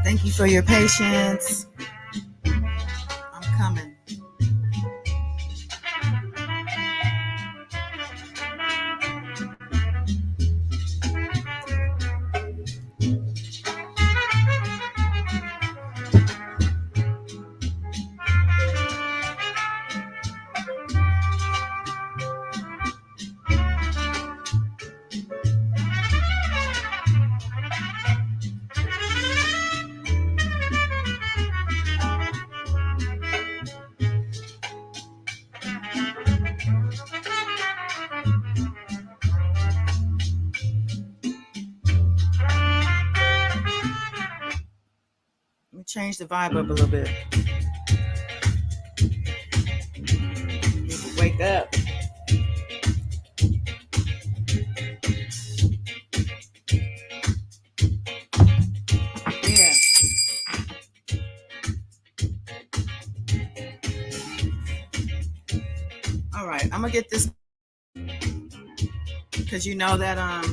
Thank you for your patience. I'm coming. Let me change the vibe up a little bit. Need to wake up. Yeah. All right, I'm gonna get this because you know that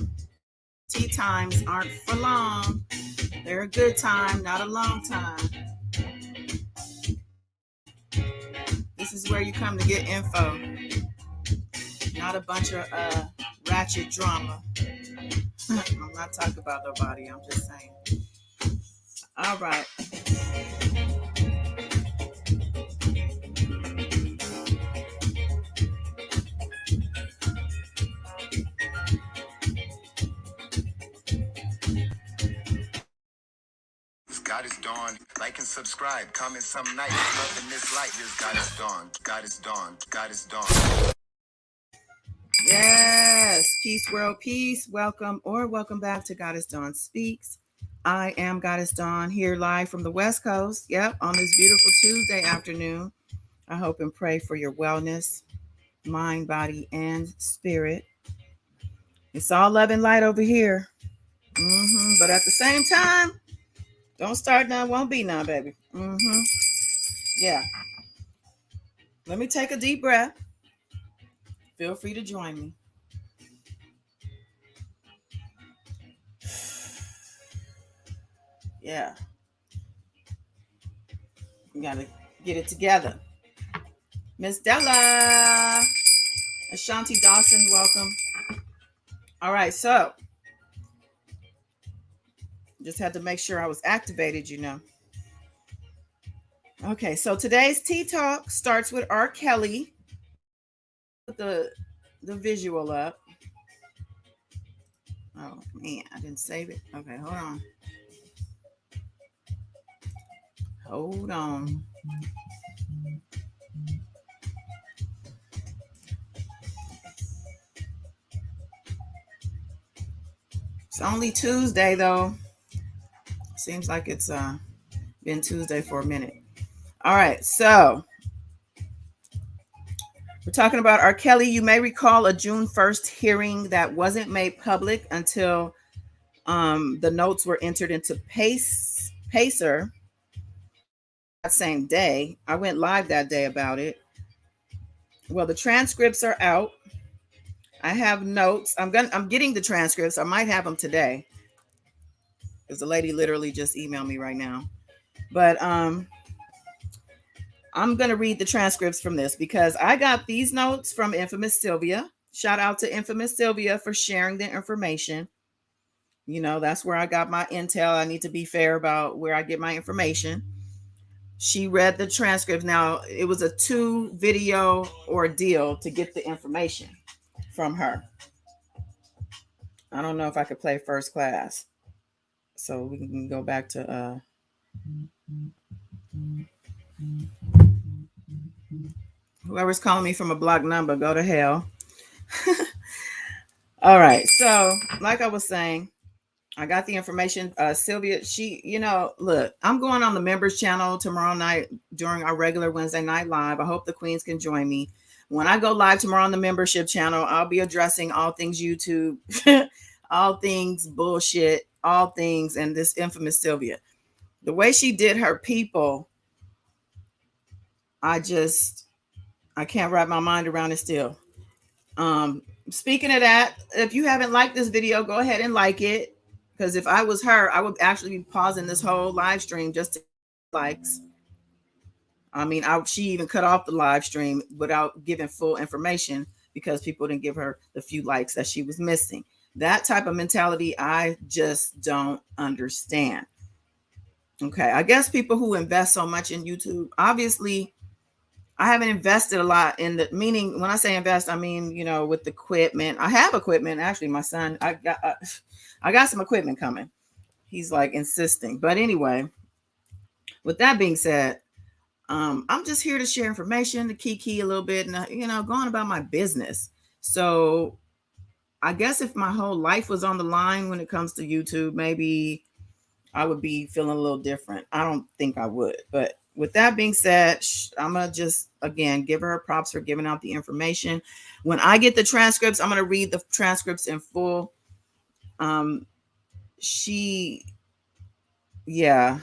tea times aren't for long. They're a good time, not a long time. This is where you come to get info, not a bunch of ratchet drama. I'm not talking about nobody, I'm just saying. All right. God is dawn. Like and subscribe. Comment some night. Loving this light. Here's God is dawn. God is dawn. God is dawn. Yes. Peace, world, peace. Welcome back to God is Dawn Speaks. I am Goddess Dawn here live from the West Coast. Yep, on this beautiful Tuesday afternoon. I hope and pray for your wellness, mind, body, and spirit. It's all love and light over here. But at the same time, don't start none, won't be none, baby. Yeah. Let me take a deep breath. Feel free to join me. Yeah. You got to get it together. Miss Della. Ashanti Dawson, welcome. All right, so just had to make sure I was activated, you know. Okay, so today's Tea Talk starts with R. Kelly. Put the visual up. Oh man, I didn't save it. Okay, hold on. Hold on. It's only Tuesday though. Seems like it's been Tuesday for a minute. All right, so we're talking about R. Kelly. You may recall a June 1st hearing that wasn't made public until the notes were entered into Pacer that same day. I went live that day about it. Well, the transcripts are out. I have notes. I'm getting the transcripts. I might have them today because the lady literally just emailed me right now. But I'm gonna read the transcripts from this because I got these notes from Infamous Sylvia. Shout out to Infamous Sylvia for sharing the information. You know, that's where I got my intel. I need to be fair about where I get my information. She read the transcripts. Now, it was a 2 video ordeal to get the information from her. I don't know if I could play first class. So we can go back to whoever's calling me from a blocked number, go to hell. All right. So, like I was saying, I got the information. Sylvia, look, I'm going on the members channel tomorrow night during our regular Wednesday night live. I hope the queens can join me. When I go live tomorrow on the membership channel, I'll be addressing all things YouTube, all things bullshit, all things, and this infamous Sylvia. The way she did her people, I can't wrap my mind around it still. Speaking of that, if you haven't liked this video, go ahead and like it. Because if I was her, I would actually be pausing this whole live stream just to likes. I mean, she even cut off the live stream without giving full information because people didn't give her the few likes that she was missing. That type of mentality, I just don't understand. Okay, I guess people who invest so much in YouTube, obviously, I haven't invested a lot in the meaning. When I say invest, I mean, with equipment. I have equipment. Actually, my son, I got some equipment coming. He's like insisting. But anyway, with that being said, I'm just here to share information, to kiki a little bit, and going about my business. So I guess if my whole life was on the line when it comes to YouTube, maybe I would be feeling a little different. I don't think I would. But with that being said, I'm going to just, again, give her props for giving out the information. When I get the transcripts, I'm going to read the transcripts in full. Yeah.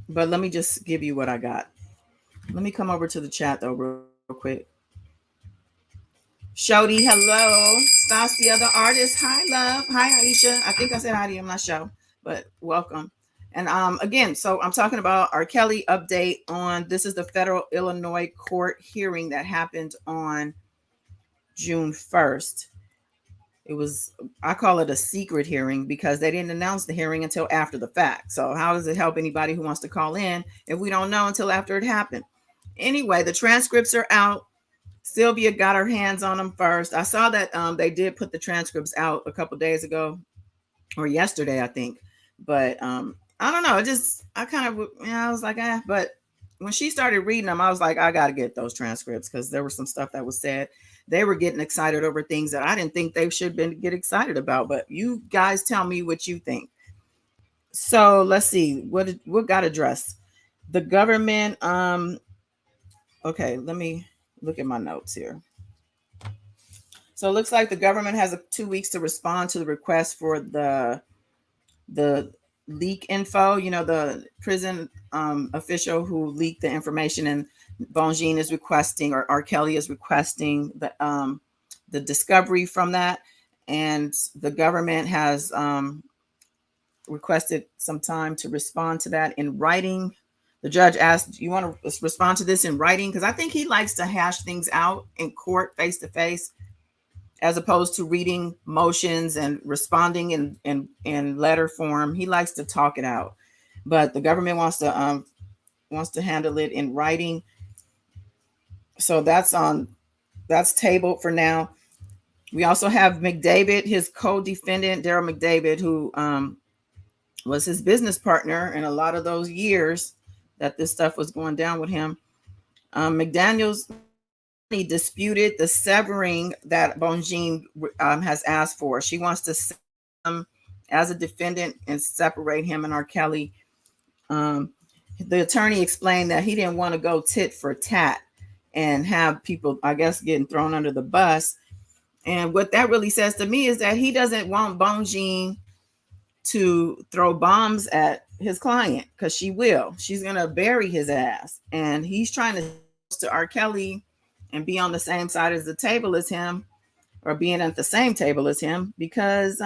But let me just give you what I got. Let me come over to the chat, though, real quick. Shody, hello. Stasia, the artist. Hi, love. Hi, Aisha. I think I said hi to you. I'm not sure, but welcome. And again, so I'm talking about R. Kelly update on this is the federal Illinois court hearing that happened on June 1st. It was, I call it a secret hearing because they didn't announce the hearing until after the fact. So how does it help anybody who wants to call in if we don't know until after it happened? Anyway, the transcripts are out. Sylvia got her hands on them first. I saw that they did put the transcripts out a couple days ago or yesterday, I think. But I don't know. I was like, but when she started reading them, I was like, I got to get those transcripts because there was some stuff that was said. They were getting excited over things that I didn't think they should get excited about. But you guys tell me what you think. So let's see what got addressed. The government. Okay, let me look at my notes here. So it looks like the government has 2 weeks to respond to the request for the leak info. The prison official who leaked the information, and Bongine is requesting, or R. Kelly is requesting the discovery from that, and the government has requested some time to respond to that in writing. The judge asked, "You want to respond to this in writing?" Because I think he likes to hash things out in court face to face, as opposed to reading motions and responding in letter form. He likes to talk it out. But the government wants to wants to handle it in writing. So that's tabled for now. We also have McDavid, his co-defendant, Daryl McDavid, who was his business partner in a lot of those years that this stuff was going down with him. McDaniels he disputed the severing that Bonjean has asked for. She wants to sever him as a defendant and separate him and R. Kelly. The attorney explained that he didn't want to go tit for tat and have people, I guess, getting thrown under the bus. And what that really says to me is that he doesn't want Bonjean to throw bombs at his client, because she will. She's going to bury his ass. And he's trying to R. Kelly and be on the same side as the table as him, or being at the same table as him, because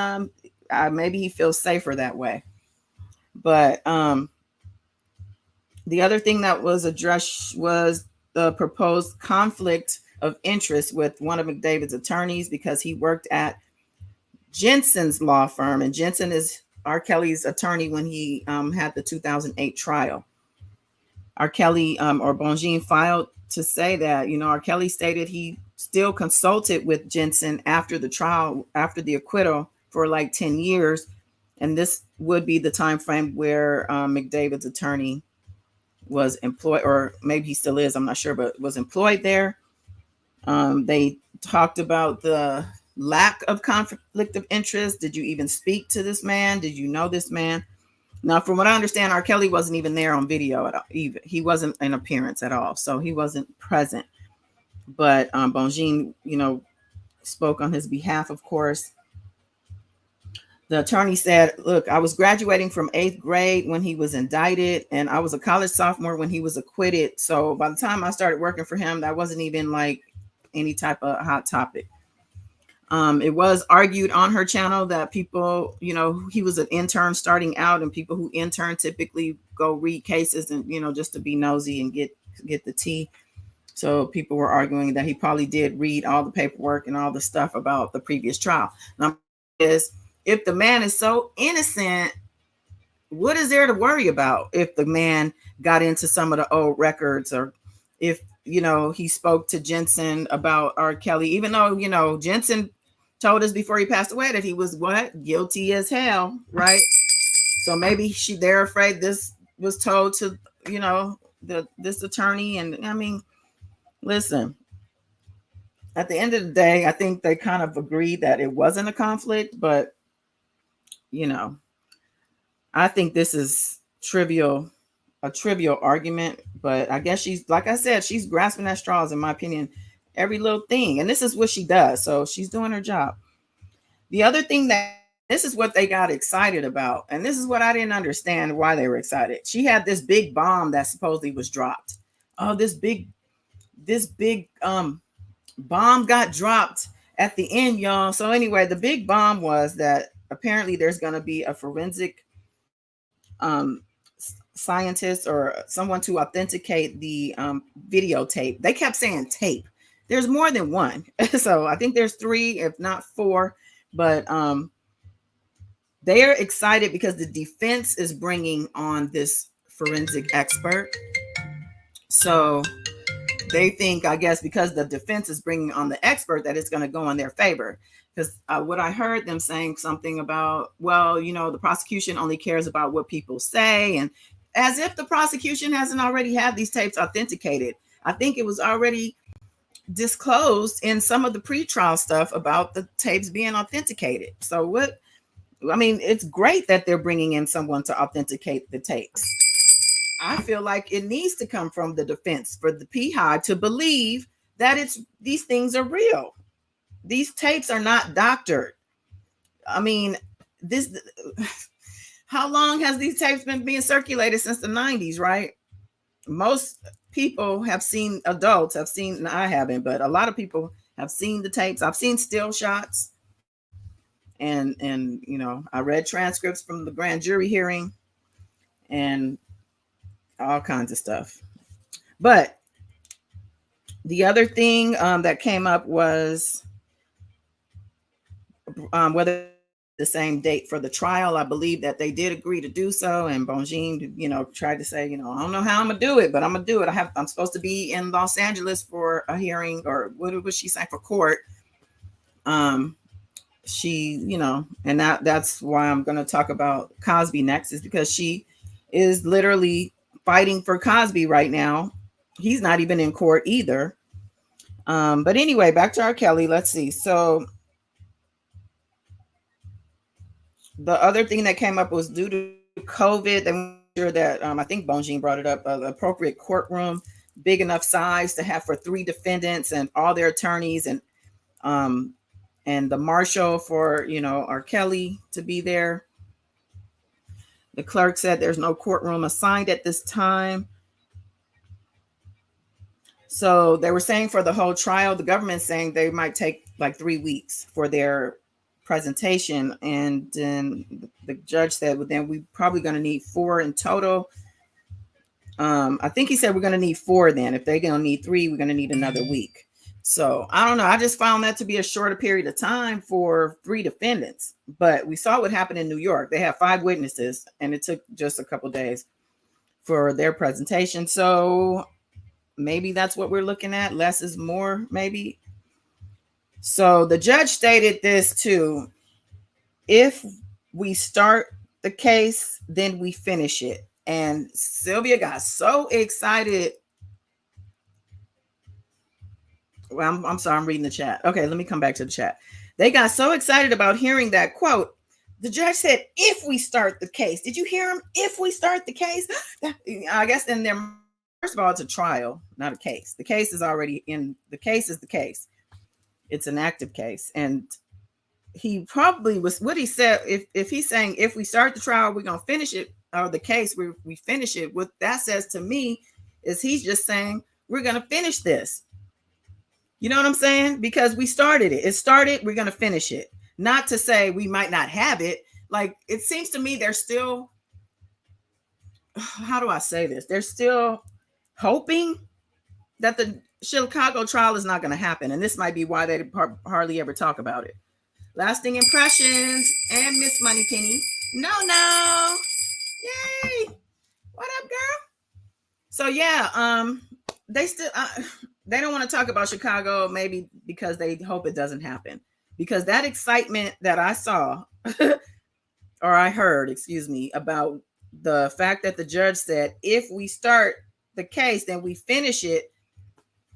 maybe he feels safer that way. But the other thing that was addressed was the proposed conflict of interest with one of McDavid's attorneys, because he worked at Jensen's law firm, and Jensen is R. Kelly's attorney when he had the 2008 trial. R. Kelly or Bonjean filed to say that, R. Kelly stated he still consulted with Jensen after the trial, after the acquittal, for like 10 years. And this would be the time frame where McDavid's attorney was employed, or maybe he still is, I'm not sure, but was employed there. They talked about the lack of conflict of interest. Did you even speak to this man? Did you know this man? Now, from what I understand, R. Kelly wasn't even there on video at all. Even he wasn't an appearance at all, so he wasn't present. But Bonjean, spoke on his behalf, of course. The attorney said, "Look, I was graduating from 8th grade when he was indicted, and I was a college sophomore when he was acquitted. So by the time I started working for him, that wasn't even like any type of hot topic." It was argued on her channel that people, he was an intern starting out, and people who intern typically go read cases and, just to be nosy and get the tea. So people were arguing that he probably did read all the paperwork and all the stuff about the previous trial. Now, if the man is so innocent, what is there to worry about if the man got into some of the old records, or if, he spoke to Jensen about R. Kelly, even though, Jensen told us before he passed away that he was guilty as hell, right? So maybe they're afraid this was told to, this attorney. And I mean, listen, at the end of the day, I think they kind of agreed that it wasn't a conflict, but I think this is a trivial argument, but I guess she's, like I said, she's grasping at straws, in my opinion, every little thing. And this is what she does. So she's doing her job. The other thing this is what they got excited about. And this is what I didn't understand why they were excited. She had this big bomb that supposedly was dropped. Oh, this big bomb got dropped at the end, y'all. So anyway, the big bomb was that apparently there's going to be a forensic scientist or someone to authenticate the videotape. They kept saying tape. There's more than one. So I think there's 3, if not 4. But they are excited because the defense is bringing on this forensic expert. So they think, I guess, because the defense is bringing on the expert, that it's going to go in their favor. Because what I heard them saying something about, well, the prosecution only cares about what people say, and as if the prosecution hasn't already had these tapes authenticated. I think it was already disclosed in some of the pretrial stuff about the tapes being authenticated. So it's great that they're bringing in someone to authenticate the tapes. I feel like it needs to come from the defense for the PI to believe that these things are real. These tapes are not doctored. I mean, how long has these tapes been being circulated? Since the 90s, right? Most people have seen, adults have seen, and I haven't, but a lot of people have seen the tapes. I've seen still shots, and I read transcripts from the grand jury hearing and all kinds of stuff. But the other thing that came up was whether the same date for the trial. I believe that they did agree to do so. And Bonjean, tried to say, I don't know how I'm gonna do it, but I'm gonna do it. I'm supposed to be in Los Angeles for a hearing, or what was she saying, for court. She, and that's why I'm gonna talk about Cosby next, is because she is literally fighting for Cosby right now. He's not even in court either. But anyway, back to R. Kelly. Let's see. So the other thing that came up was due to COVID. They made sure that I think Bonjean brought it up, the appropriate courtroom, big enough size to have for 3 defendants and all their attorneys, and the marshal for R. Kelly to be there. The clerk said there's no courtroom assigned at this time. So they were saying for the whole trial, the government's saying they might take like 3 weeks for their presentation. And then the judge said, well, then we're probably going to need 4 in total. I think he said we're going to need 4 then. If they're going to need 3, we're going to need another week. So I don't know. I just found that to be a shorter period of time for 3 defendants. But we saw what happened in New York. They had 5 witnesses, and it took just a couple days for their presentation. So maybe that's what we're looking at. Less is more, maybe. So the judge stated this too. If we start the case, then we finish it. And Sylvia got so excited. Well, I'm sorry, I'm reading the chat. Okay, let me come back to the chat. They got so excited about hearing that quote. The judge said, if we start the case. Did you hear him? If we start the case. I guess in their, first of all, it's a trial, not a case. The case is already in. The case is the case. It's an active case. And he probably was, what he said, if he's saying, if we start the trial, we're going to finish it, or the case, we finish it. What that says to me is he's just saying, we're going to finish this. You know what I'm saying? Because we started it. It started, we're going to finish it. Not to say we might not have it. Like, it seems to me they're still, how do I say this? They're still hoping that the Chicago trial is not going to happen. And this might be why they hardly ever talk about it. Lasting impressions and Miss Moneypenny. No. Yay. What up, girl? So yeah, they still they don't want to talk about Chicago, maybe because they hope it doesn't happen. Because that excitement that I saw, or I heard, excuse me, about the fact that the judge said, if we start the case, then we finish it.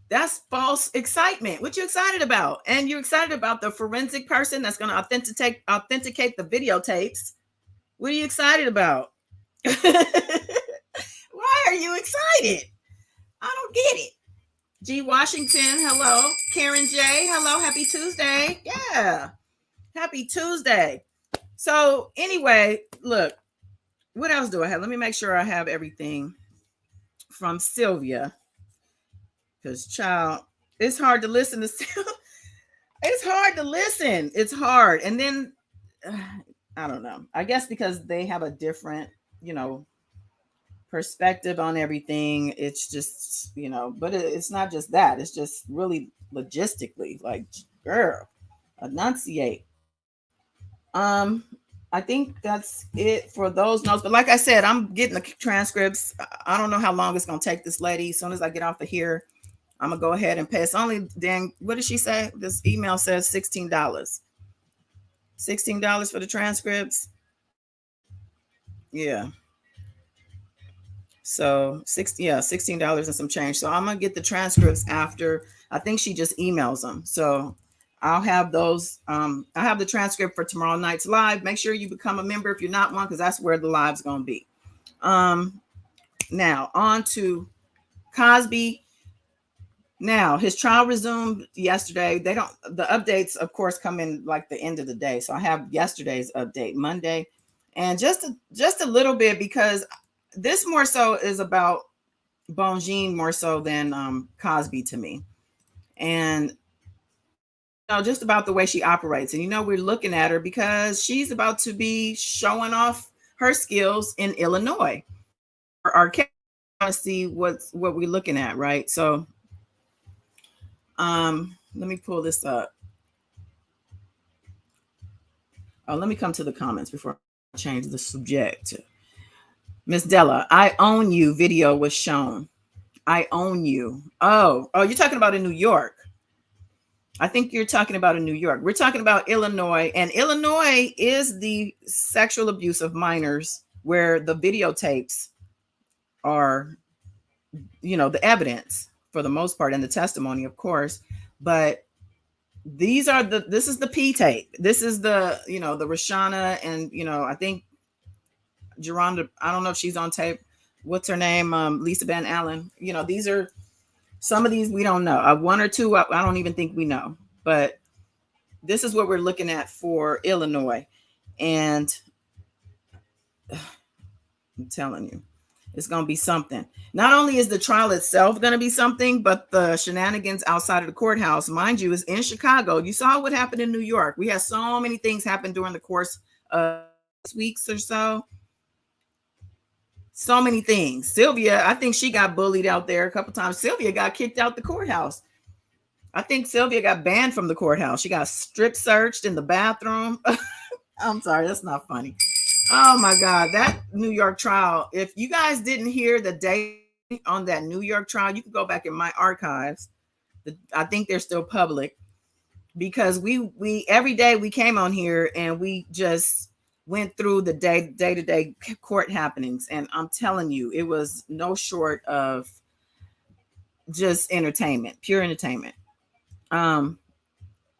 That's false excitement. What you excited about? And you're excited about the forensic person that's going to authenticate the videotapes. What are you excited about? Why are you excited? I don't get it. G. Washington, hello. Karen J, hello. Happy Tuesday. Yeah. Happy Tuesday. So anyway, look, what else do I have? Let me make sure I have everything from Sylvia. Because, child, it's hard to listen to. It's hard to listen. It's hard. And then, I don't know. I guess because they have a different, perspective on everything. It's just, but it's not just that. It's just really logistically, like, girl, enunciate. I think that's it for those notes. But like I said, I'm getting the transcripts. I don't know how long it's going to take this lady. As soon as I get off of here, I'm going to go ahead and pay. It's only, dang, what did she say? This email says $16. $16 for the transcripts. Yeah. So $16 and some change. So I'm going to get the transcripts after. I think she just emails them. So I'll have those. I have the transcript for tomorrow night's live. Make sure you become a member if you're not one, because that's where the live's going to be. Now on to Cosby. Now his trial resumed yesterday. The updates, of course, come in like the end of the day. So I have yesterday's update, Monday, and just a little bit, because this more so is about Bonjean more so than Cosby to me, and just about the way she operates. And we're looking at her because she's about to be showing off her skills in Illinois. Our case, want to see what we're looking at, right? So let me pull this up. Oh, let me come to the comments before I change the subject. Miss Della, I own you video was shown. I own you. Oh, you're talking about in New York. I think you're talking about in New York. We're talking about Illinois, and Illinois is the sexual abuse of minors where the videotapes are, the evidence for the most part, and the testimony, of course. But this is the P tape. This is the, the Rashana, and, I think Geronda, I don't know if she's on tape. What's her name? Lisa Van Allen. These are some of these we don't know. One or two, I don't even think we know. But this is what we're looking at for Illinois. And I'm telling you, it's going to be something. Not only is the trial itself going to be something, but the shenanigans outside of the courthouse, mind you, is in Chicago. You saw what happened in New York. We had so many things happen during the course of 6 weeks or so. So many things. Sylvia, I think she got bullied out there a couple times. Sylvia got kicked out the courthouse. I think Sylvia got banned from the courthouse. She got strip searched in the bathroom. I'm sorry, that's not funny. Oh my God, that New York trial. If you guys didn't hear the date on that New York trial, you can go back in my archives. I think they're still public, because we every day we came on here and we just went through the day-to-day court happenings. And I'm telling you, it was no short of just entertainment, pure entertainment. And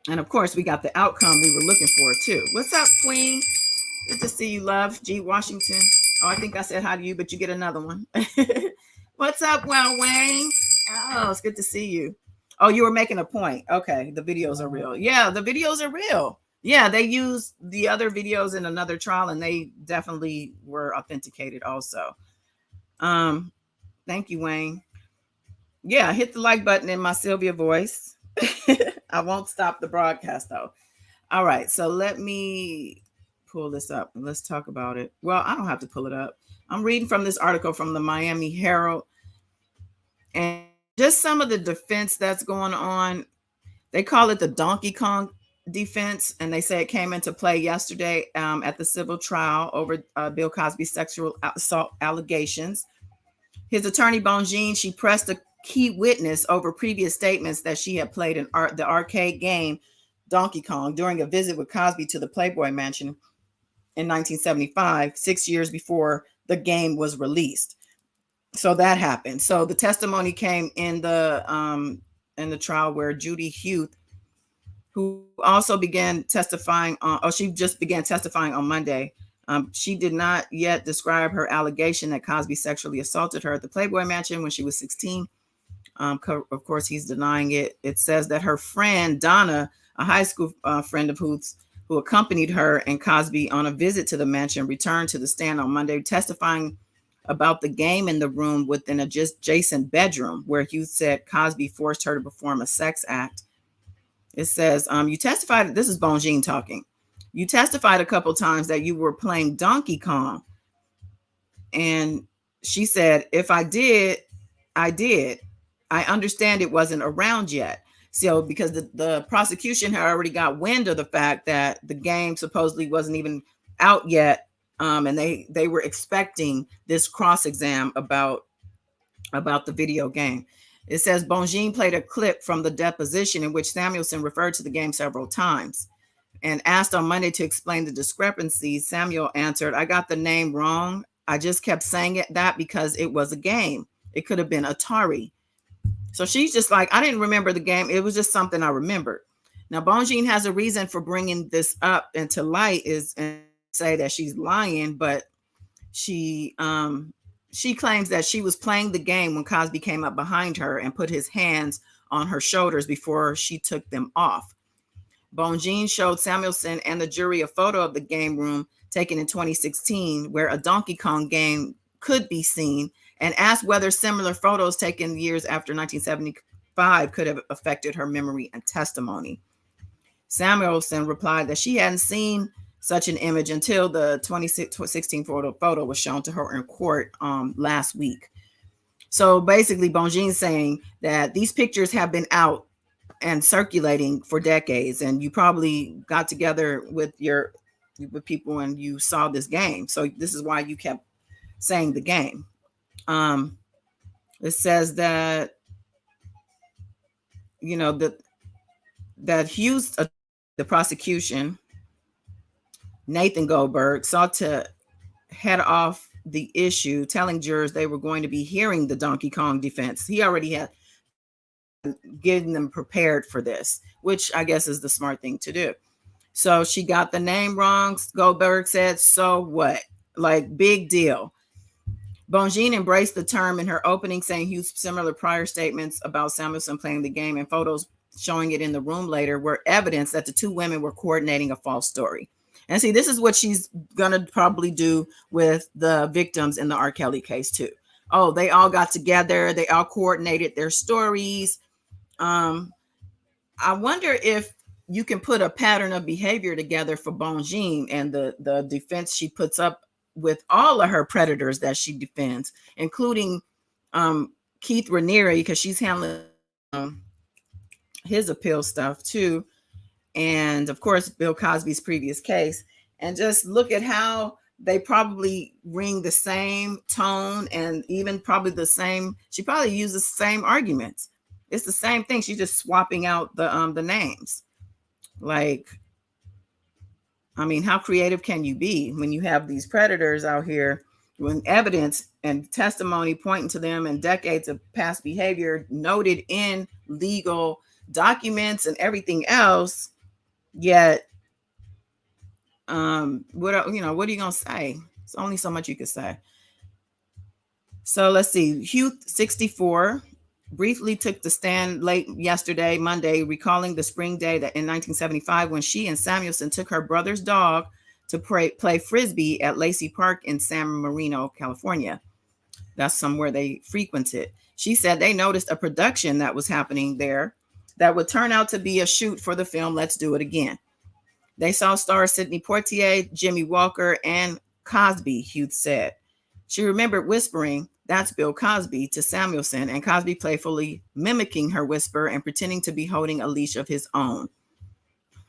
of course, we got the outcome we were looking for too. What's up, Queen? Good to see you, love. G. Washington. Oh, I think I said hi to you, but you get another one. What's up, Wayne? Oh, it's good to see you. Oh, you were making a point. Okay, the videos are real. Yeah, the videos are real. Yeah, they used the other videos in another trial, and they definitely were authenticated also. Thank you, Wayne. Yeah, hit the like button in my Sylvia voice. I won't stop the broadcast though. All right, so let me pull this up and let's talk about it. Well, I don't have to pull it up. I'm reading from this article from the Miami Herald, and just some of the defense that's going on. They call it the Donkey Kong defense, and they say it came into play yesterday at the civil trial over Bill Cosby's sexual assault allegations. His attorney, Bonjean, she pressed a key witness over previous statements that she had played in the arcade game Donkey Kong during a visit with Cosby to the Playboy Mansion in 1975, 6 years before the game was released. So that happened. So the testimony came in the trial where Judy Huth, who also began testifying she just began testifying on Monday. She did not yet describe her allegation that Cosby sexually assaulted her at the Playboy Mansion when she was 16. Of course, he's denying it. It says that her friend, Donna, a high school friend of Huth's, who accompanied her and Cosby on a visit to the mansion, returned to the stand on Monday, testifying about the game in the room within an adjacent bedroom where Huth said Cosby forced her to perform a sex act. It says, you testified, this is Bonjean talking. You testified a couple times that you were playing Donkey Kong. And she said, if I did, I did. I understand it wasn't around yet. So because the prosecution had already got wind of the fact that the game supposedly wasn't even out yet. And they were expecting this cross exam about the video game. It says Bonjean played a clip from the deposition in which Samuelson referred to the game several times. And asked on Monday to explain the discrepancies, Samuel answered, I got the name wrong. I just kept saying that because it was a game. It could have been Atari. So she's just like, I didn't remember the game. It was just something I remembered. Now, Bonjean has a reason for bringing this up into light is and say that she's lying, but she claims that she was playing the game when Cosby came up behind her and put his hands on her shoulders before she took them off. Bonjean showed Samuelson and the jury a photo of the game room taken in 2016 where a Donkey Kong game could be seen and asked whether similar photos taken years after 1975 could have affected her memory and testimony. Samuelson replied that she hadn't seen such an image until the 2016 photo was shown to her in court last week. So basically, Bonjean's saying that these pictures have been out and circulating for decades, and you probably got together with your with people and you saw this game. So this is why you kept saying the game. It says that, you know, that Hughes, the prosecution, Nathan Goldberg, sought to head off the issue, telling jurors they were going to be hearing the Donkey Kong defense. He already had getting them prepared for this, which I guess is the smart thing to do. So she got the name wrong. Goldberg said, so what? Like, big deal. Bongine embraced the term in her opening, saying Hughes' similar prior statements about Samuelson playing the game and photos showing it in the room later were evidence that the two women were coordinating a false story. And see, this is what she's going to probably do with the victims in the R. Kelly case too. Oh, they all got together. They all coordinated their stories. I wonder if you can put a pattern of behavior together for Bongine and the defense she puts up with all of her predators that she defends, including Keith Raniere, because she's handling his appeal stuff too. And of course, Bill Cosby's previous case. And just look at how they probably ring the same tone and even probably the same, she probably uses the same arguments. It's the same thing. She's just swapping out the names. Like, I mean, how creative can you be when you have these predators out here with evidence and testimony pointing to them and decades of past behavior noted in legal documents and everything else? Yet, what are you gonna say? It's only so much you could say. So let's see. Hugh, 64, briefly took the stand late yesterday, Monday, recalling the spring day that in 1975 when she and Samuelson took her brother's dog to play frisbee at Lacey Park in San Marino, California. That's somewhere they frequented. She said they noticed a production that was happening there that would turn out to be a shoot for the film Let's Do It Again. They saw stars Sidney Poitier, Jimmy Walker, and Cosby, Hughes said. She remembered whispering, "That's Bill Cosby," to Samuelson, and Cosby playfully mimicking her whisper and pretending to be holding a leash of his own.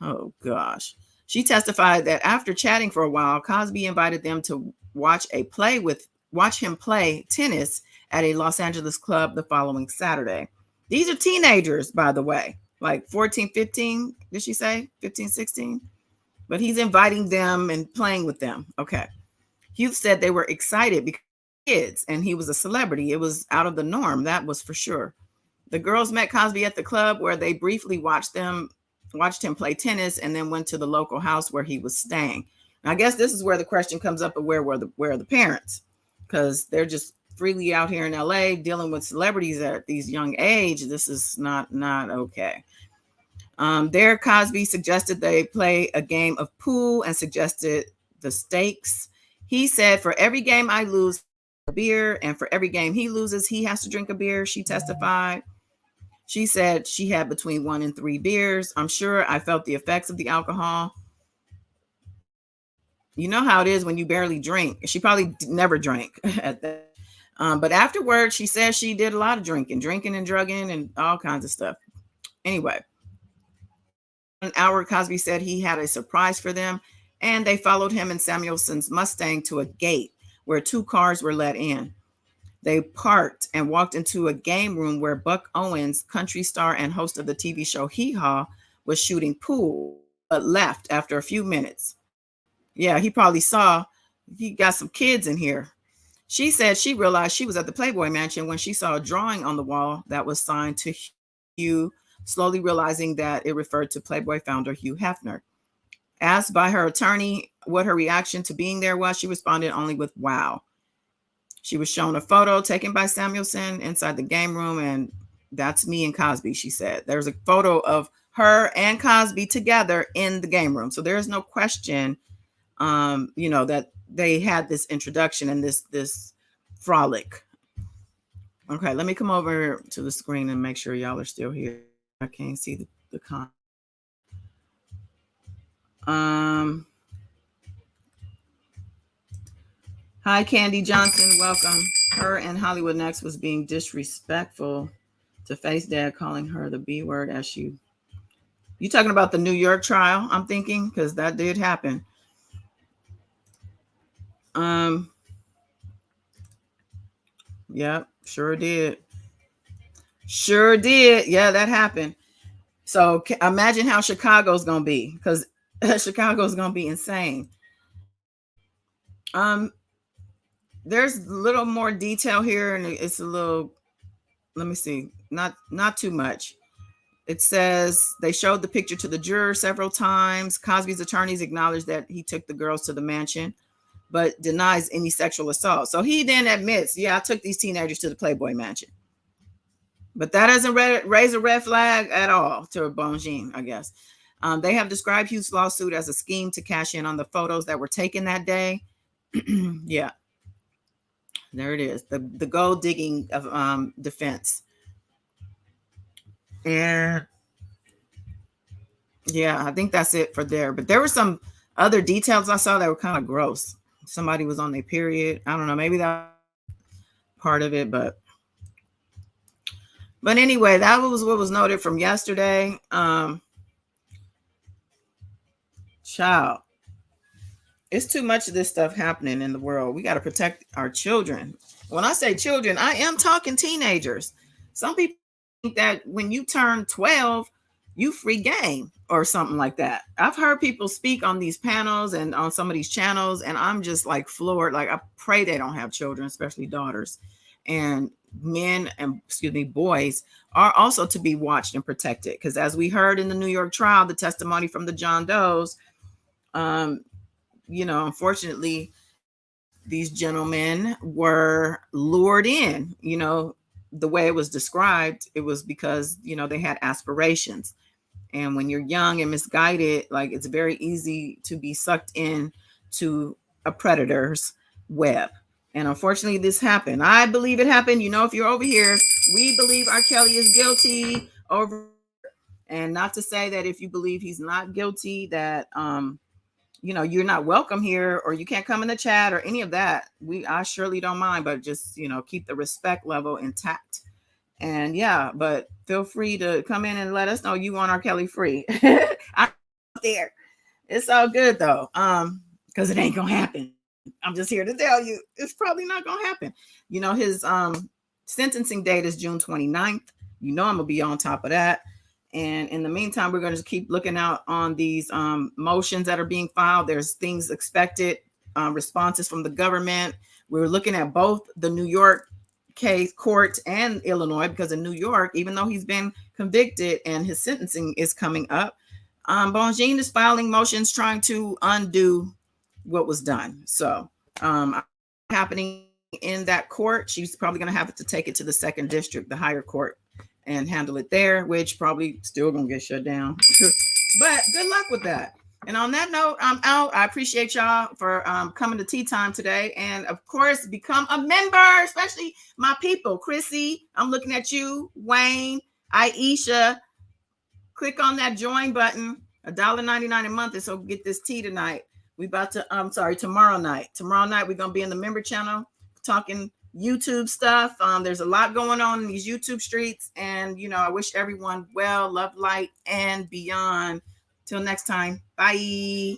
Oh, gosh. She testified that after chatting for a while, Cosby invited them to watch him play tennis at a Los Angeles club the following Saturday. These are teenagers, by the way, like 14, 15, did she say? 15, 16? But he's inviting them and playing with them. Okay. Hughes said they were excited because kids and he was a celebrity. It was out of the norm. That was for sure. The girls met Cosby at the club where they briefly watched him play tennis and then went to the local house where he was staying. And I guess this is where the question comes up of where are the parents? Because they're just freely out here in LA dealing with celebrities at these young age. This is not okay. There, Cosby suggested they play a game of pool and suggested the stakes. He said, "For every game I lose a beer, and for every game he loses, he has to drink a beer," she testified. She said she had between 1 and 3 beers. "I'm sure I felt the effects of the alcohol." You know how it is when you barely drink. She probably never drank at that. But afterwards, she said she did a lot of drinking and drugging and all kinds of stuff. Anyway, an hour, Cosby said he had a surprise for them, and they followed him and Samuelson's Mustang to a gate where 2 cars were let in. They parked and walked into a game room where Buck Owens, country star and host of the TV show Hee Haw, was shooting pool, but left after a few minutes. Yeah, he probably saw he got some kids in here. She said she realized she was at the Playboy Mansion when she saw a drawing on the wall that was signed to Hugh, slowly realizing that it referred to Playboy founder Hugh Hefner. Asked by her attorney what her reaction to being there was, she responded only with "wow." She was shown a photo taken by Samuelson inside the game room, and "That's me and Cosby," she said. There's a photo of her and Cosby together in the game room. So there's no question, that they had this introduction and this frolic. Okay, let me come over to the screen and make sure y'all are still here. I can't see the comment. Hi, Candy Johnson. Welcome. Her and Hollywood Next was being disrespectful to Faith's dad, calling her the B word as you talking about the New York trial, I'm thinking, because that did happen. Um, yep, sure did. Sure did. Yeah, that happened. So imagine how Chicago's gonna be, because Chicago's gonna be insane. Um, there's a little more detail here, and it's a little. Let me see. Not too much. It says they showed the picture to the juror several times. Cosby's attorneys acknowledged that he took the girls to the mansion, but denies any sexual assault. So he then admits, yeah, I took these teenagers to the Playboy Mansion. But that doesn't raise a red flag at all to Bongine, I guess. They have described Hughes' lawsuit as a scheme to cash in on the photos that were taken that day. Yeah, there it is. The gold digging of defense. And yeah, I think that's it for there. But there were some other details I saw that were kind of gross. Somebody was on their period. I don't know. Maybe that part of it, but anyway, that was what was noted from yesterday. Child, it's too much of this stuff happening in the world. We got to protect our children. When I say children, I am talking teenagers. Some people think that when you turn 12, you free game or something like that. I've heard people speak on these panels and on some of these channels, and I'm just like floored. Like, I pray they don't have children, especially daughters. And men and boys are also to be watched and protected, because as we heard in the New York trial, the testimony from the John Does, unfortunately, these gentlemen were lured in. The way it was described, it was because they had aspirations. And when you're young and misguided, like, it's very easy to be sucked in to a predator's web. And unfortunately, this happened. I believe it happened. If you're over here, we believe R. Kelly is guilty over. And not to say that if you believe he's not guilty, that you're not welcome here, or you can't come in the chat or any of that. I surely don't mind, but just keep the respect level intact. And yeah, but feel free to come in and let us know you want R. Kelly free. I'm there. It's all good though. Because it ain't gonna happen. I'm just here to tell you it's probably not gonna happen. His sentencing date is June 29th. I'm gonna be on top of that. And in the meantime, we're going to keep looking out on these motions that are being filed. There's things expected, responses from the government. We're looking at both the New York case court and Illinois, because in New York, even though he's been convicted and his sentencing is coming up, Bongine is filing motions trying to undo what was done. So happening in that court, she's probably going to have to take it to the second district, the higher court, and handle it there, which probably still gonna get shut down. But good luck with that. And on that note, I'm out. I appreciate y'all for coming to tea time today. And of course, become a member, especially my people. Chrissy, I'm looking at you. Wayne, Aisha, click on that join button. $1.99 a month, and so get this tea tonight. Tomorrow night. Tomorrow night, we're gonna be in the member channel talking YouTube stuff. There's a lot going on in these YouTube streets, and I wish everyone well, love, light, and beyond. Till next time, bye.